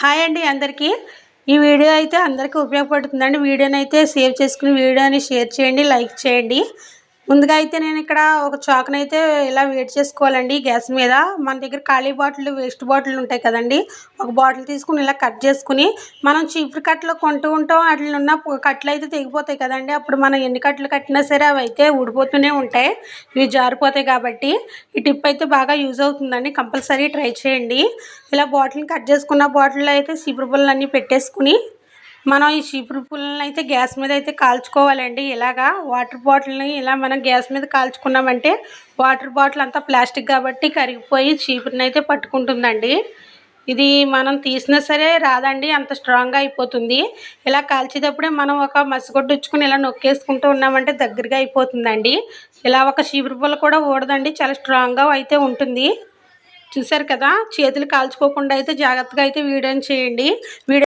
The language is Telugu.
హాయ్ అండి అందరికీ. ఈ వీడియో అయితే అందరికీ ఉపయోగపడుతుందండి. వీడియోని అయితే సేవ్ చేసుకుని వీడియోని షేర్ చేయండి, లైక్ చేయండి. ముందుగా అయితే నేను ఇక్కడ ఒక చాకునైతే ఇలా వేడి చేసుకోవాలండి గ్యాస్ మీద. మన దగ్గర ఖాళీ బాటిల్, వేస్ట్ బాటిల్ ఉంటాయి కదండి. ఒక బాటిల్ తీసుకుని ఇలా కట్ చేసుకుని, మనం చీపురు కట్టలో కొంటూ ఉంటాం. వాటిలో ఉన్న కట్టలు అయితే తెగిపోతాయి కదండి. అప్పుడు మనం ఎన్ని కట్టలు కట్టినా సరే అవి అయితే ఊడిపోతూనే ఉంటాయి. ఇవి జారిపోతాయి కాబట్టి ఈ టిప్ అయితే బాగా యూజ్ అవుతుందండి. కంపల్సరీ ట్రై చేయండి. ఇలా బాటిల్ని కట్ చేసుకున్న బాటిల్లో అయితే చీపురు పుల్లలన్నీ పెట్టేసుకుని, మనం ఈ చీపురు పుల్లలని అయితే గ్యాస్ మీద అయితే కాల్చుకోవాలండి. ఇలాగా వాటర్ బాటిల్ని ఇలా మనం గ్యాస్ మీద కాల్చుకున్నామంటే వాటర్ బాటిల్ అంతా ప్లాస్టిక్ కాబట్టి కరిగిపోయి చీపురుని అయితే పట్టుకుంటుందండి. ఇది మనం తీసినా సరే రాదండి, అంత స్ట్రాంగ్గా అయిపోతుంది. ఇలా కాల్చేటప్పుడే మనం ఒక మసిగుడ్డ ఇచ్చుకుని ఇలా నొక్కేసుకుంటూ ఉన్నామంటే దగ్గరగా అయిపోతుందండి. ఇలా ఒక చీపురు పుల్ల కూడా ఊడదండి, చాలా స్ట్రాంగ్గా అయితే ఉంటుంది. చూసారు కదా, చేతులు కాల్చుకోకుండా అయితే జాగ్రత్తగా అయితే వీడియోని చేయండి.